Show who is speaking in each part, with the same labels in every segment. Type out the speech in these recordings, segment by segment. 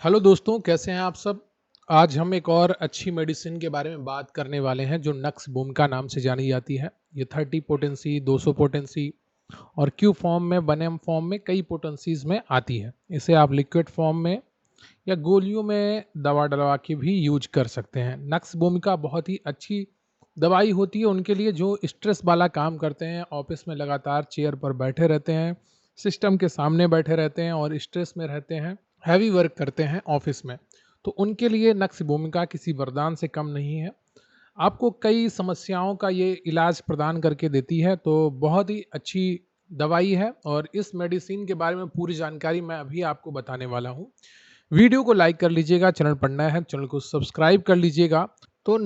Speaker 1: Hello दोस्तों, कैसे हैं आप सब। आज हम एक और अच्छी मेडिसिन के बारे में बात करने वाले हैं जो नक्स भूमिका नाम से जानी जाती है। ये 30 पोटेंसी, 200 पोटेंसी और क्यू फॉर्म में, बनएम फॉर्म में, कई पोटेंसीज में आती है। इसे आप लिक्विड फॉर्म में या गोलियों में दवा डलवा के भी यूज कर सकते हैं। नक्स भूमिका बहुत ही अच्छी दवाई होती है उनके लिए जो स्ट्रेस वाला काम करते हैं, ऑफिस में लगातार चेयर पर बैठे रहते हैं, सिस्टम के सामने बैठे रहते हैं और स्ट्रेस में रहते हैं, हैवी वर्क करते हैं ऑफिस में। तो उनके लिए नक्स भूमिका किसी वरदान से कम नहीं है। आपको कई समस्याओं का ये इलाज प्रदान करके देती है। तो बहुत ही अच्छी दवाई है और इस मेडिसिन के बारे में पूरी जानकारी मैं अभी आपको बताने वाला हूँ। वीडियो को लाइक कर लीजिएगा, चैनल पर नया है चैनल को सब्सक्राइब कर लीजिएगा। तो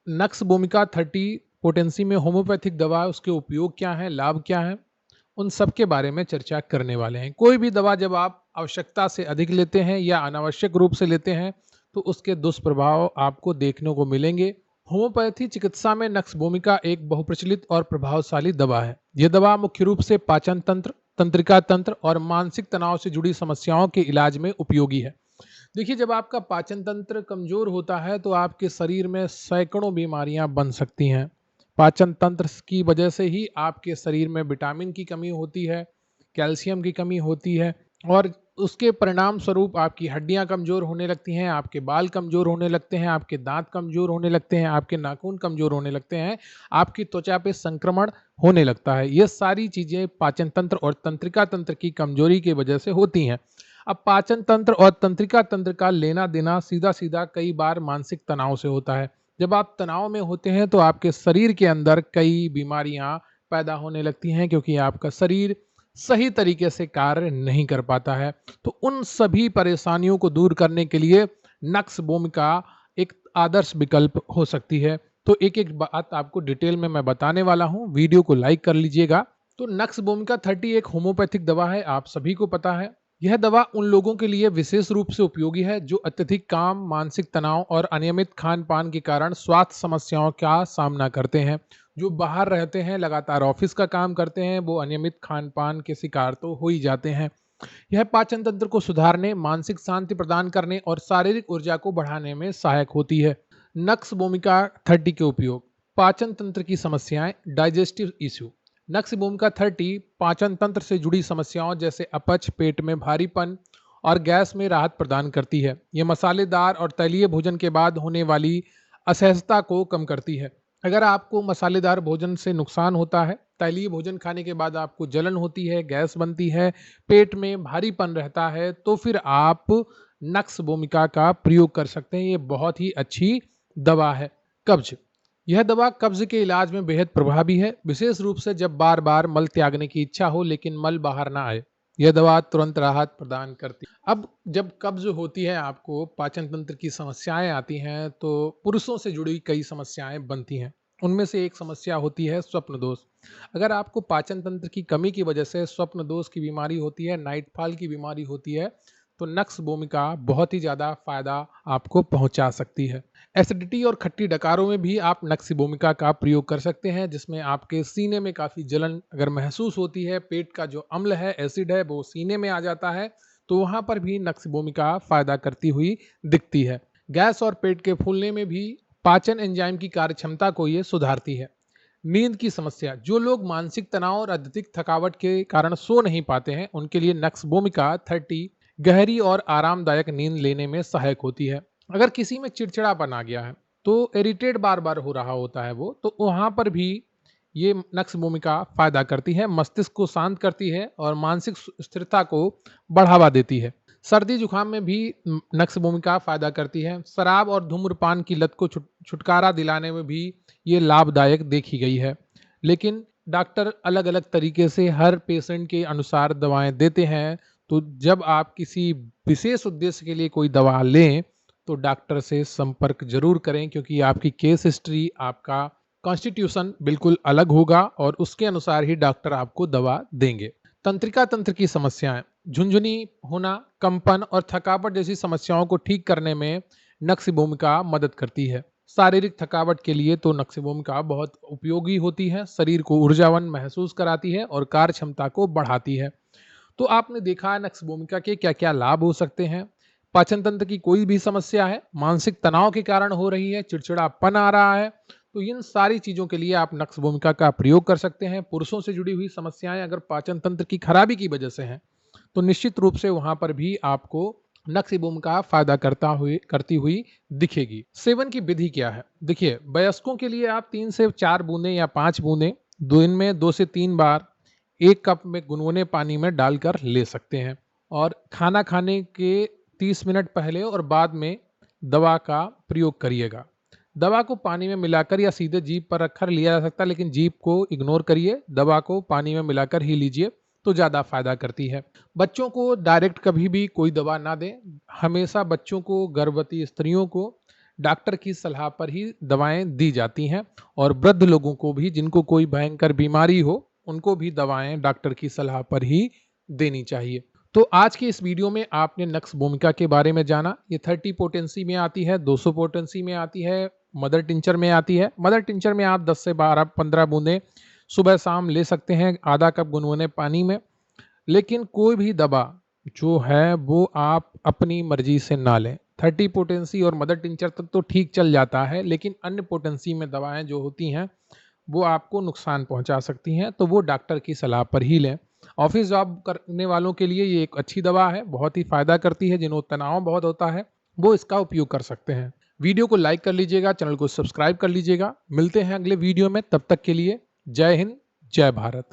Speaker 1: नक्स भूमिका 30 पोटेंसी में होम्योपैथिक दवा, उसके उपयोग क्या है, लाभ क्या है, उन सब के बारे में चर्चा करने वाले हैं। कोई भी दवा जब आप आवश्यकता से अधिक लेते हैं या अनावश्यक रूप से लेते हैं तो उसके दुष्प्रभाव आपको देखने को मिलेंगे। होम्योपैथी चिकित्सा में नक्स भूमिका एक बहुप्रचलित और प्रभावशाली दवा है। यह दवा मुख्य रूप से पाचन तंत्र, तंत्रिका तंत्र और मानसिक तनाव से जुड़ी समस्याओं के इलाज में उपयोगी है। देखिए, जब आपका पाचन तंत्र कमजोर होता है तो आपके शरीर में सैकड़ों बीमारियां बन सकती हैं। पाचन तंत्र की वजह से ही आपके शरीर में विटामिन की कमी होती है, कैल्शियम की कमी होती है और उसके परिणाम स्वरूप आपकी हड्डियां कमजोर होने लगती हैं, आपके बाल कमजोर होने लगते हैं, आपके दांत कमजोर होने लगते हैं, आपके नाखून कमजोर होने लगते हैं, आपकी त्वचा पे संक्रमण होने लगता है। ये सारी चीजें पाचन तंत्र और तंत्रिका तंत्र की कमजोरी की वजह से होती हैं। अब पाचन तंत्र और तंत्रिका तंत्र का लेना देना सीधा सीधा कई बार मानसिक तनाव से होता है। जब आप तनाव में होते हैं तो आपके शरीर के अंदर कई बीमारियां पैदा होने लगती हैं क्योंकि आपका शरीर सही तरीके से कार्य नहीं कर पाता है। तो उन सभी परेशानियों को दूर करने के लिए नक्स भूमिका एक आदर्श विकल्प हो सकती है। तो एक एक बात आपको डिटेल में मैं बताने वाला हूं, वीडियो को लाइक कर लीजिएगा। तो नक्स भूमिका 30 एक होम्योपैथिक दवा है, आप सभी को पता है। यह दवा उन लोगों के लिए विशेष रूप से उपयोगी है जो अत्यधिक काम, मानसिक तनाव और अनियमित खान पान के कारण स्वास्थ्य समस्याओं का सामना करते हैं। जो बाहर रहते हैं, लगातार ऑफिस का काम करते हैं, वो अनियमित खान पान के शिकार तो हो ही जाते हैं। यह पाचन तंत्र को सुधारने, मानसिक शांति प्रदान करने और शारीरिक ऊर्जा को बढ़ाने में सहायक होती है। नक्स भूमिका 30 के उपयोग: पाचन तंत्र की समस्याएं, डाइजेस्टिव इश्यू। नक्स भूमिका 30 पाचन तंत्र से जुड़ी समस्याओं जैसे अपच, पेट में भारीपन और गैस में राहत प्रदान करती है। यह मसालेदार और तैलीय भोजन के बाद होने वाली असहजता को कम करती है। अगर आपको मसालेदार भोजन से नुकसान होता है, तैलीय भोजन खाने के बाद आपको जलन होती है, गैस बनती है, पेट में भारीपन रहता है, तो फिर आप नक्स भूमिका का प्रयोग कर सकते हैं। ये बहुत ही अच्छी दवा है। कब्ज: यह दवा कब्ज के इलाज में बेहद प्रभावी है, विशेष रूप से जब बार बार मल त्यागने की इच्छा हो लेकिन मल बाहर ना आए। यह दवा तुरंत राहत प्रदान करती है। अब जब कब्ज होती है, आपको पाचन तंत्र की समस्याएं आती हैं, तो पुरुषों से जुड़ी कई समस्याएं बनती हैं। उनमें से एक समस्या होती है स्वप्न दोष। अगर आपको पाचन तंत्र की कमी की वजह से स्वप्न दोष की बीमारी होती है, नाइट फॉल की बीमारी होती है, तो नक्स भूमिका बहुत ही ज़्यादा फायदा आपको पहुंचा सकती है। एसिडिटी और खट्टी डकारों में भी आप नक्स भूमिका का प्रयोग कर सकते हैं, जिसमें आपके सीने में काफ़ी जलन अगर महसूस होती है, पेट का जो अम्ल है, एसिड है, वो सीने में आ जाता है, तो वहाँ पर भी नक्स भूमिका फायदा करती हुई दिखती है। गैस और पेट के फूलने में भी पाचन एंजाइम की कार्यक्षमता को ये सुधारती है। नींद की समस्या: जो लोग मानसिक तनाव और अत्यधिक थकावट के कारण सो नहीं पाते हैं, उनके लिए नक्स भूमिका 30 गहरी और आरामदायक नींद लेने में सहायक होती है। अगर किसी में चिड़चिड़ापन आ गया है, तो इरिटेट बार बार हो रहा होता है वो, तो वहां पर भी ये नक्स भूमिका फायदा करती है, मस्तिष्क को शांत करती है और मानसिक स्थिरता को बढ़ावा देती है। सर्दी जुकाम में भी नक्स भूमिका फायदा करती है। शराब और धूम्रपान की लत को छुटकारा दिलाने में भी ये लाभदायक देखी गई है। लेकिन डॉक्टर अलग अलग तरीके से हर पेशेंट के अनुसार दवाएं देते हैं। तो जब आप किसी विशेष उद्देश्य के लिए कोई दवा लें तो डॉक्टर से संपर्क जरूर करें, क्योंकि आपकी केस हिस्ट्री, आपका कॉन्स्टिट्यूशन बिल्कुल अलग होगा और उसके अनुसार ही डॉक्टर आपको दवा देंगे। तंत्रिका तंत्र की समस्याएं: झुंझुनी होना, कंपन और थकावट जैसी समस्याओं को ठीक करने में नक्स भूमिका मदद करती है। शारीरिक थकावट के लिए तो नक्स भूमिका बहुत उपयोगी होती है, शरीर को ऊर्जावान महसूस कराती है और कार्य क्षमता को बढ़ाती है। तो आपने देखा नक्स भूमिका के क्या क्या लाभ हो सकते हैं। पाचन तंत्र की कोई भी समस्या है, मानसिक तनाव के कारण हो रही है, चिड़चिड़ापन आ रहा है, तो इन सारी चीज़ों के लिए आप नक्स भूमिका का प्रयोग कर सकते हैं। पुरुषों से जुड़ी हुई समस्याएं अगर पाचन तंत्र की खराबी की वजह से हैं, तो निश्चित रूप से वहां पर भी आपको नक्स भूमिका फायदा करती हुई दिखेगी। सेवन की विधि क्या है? देखिए, वयस्कों के लिए आप 3 से 4 बूंदें या 5 बूंदें दिन में 2 से 3 बार 1 कप में गुनगुने पानी में डालकर ले सकते हैं, और खाना खाने के 30 मिनट पहले और बाद में दवा का प्रयोग करिएगा। दवा को पानी में मिलाकर या सीधे जीभ पर रखकर लिया जा सकता है, लेकिन जीभ को इग्नोर करिए, दवा को पानी में मिलाकर ही लीजिए तो ज़्यादा फायदा करती है। बच्चों को डायरेक्ट कभी भी कोई दवा ना दें। हमेशा बच्चों को, गर्भवती स्त्रियों को डॉक्टर की सलाह पर ही दवाएं दी जाती हैं, और वृद्ध लोगों को भी, जिनको कोई भयंकर बीमारी हो, उनको भी दवाएं डॉक्टर की सलाह पर ही देनी चाहिए। तो आज की इस वीडियो में आपने नक्स भूमिका के बारे में जाना। ये 30 पोटेंसी में आती है, 200 पोटेंसी में आती है, मदर टिंचर में आती है। मदर टिंचर में आप 10 से 12-15 बूंदें सुबह शाम ले सकते हैं, आधा कप गुनगुने पानी में। लेकिन कोई भी दवा जो है वो आप अपनी मर्जी से ना लें। 30 पोटेंसी और मदर टिंचर तक तो ठीक चल जाता है, लेकिन अन्य पोटेंसी में दवाएं जो होती हैं वो आपको नुकसान पहुंचा सकती हैं, तो वो डॉक्टर की सलाह पर ही लें। ऑफिस जॉब करने वालों के लिए ये एक अच्छी दवा है, बहुत ही फायदा करती है। जिन्हें तनाव बहुत होता है वो इसका उपयोग कर सकते हैं। वीडियो को लाइक कर लीजिएगा, चैनल को सब्सक्राइब कर लीजिएगा। मिलते हैं अगले वीडियो में, तब तक के लिए जय हिंद, जय भारत।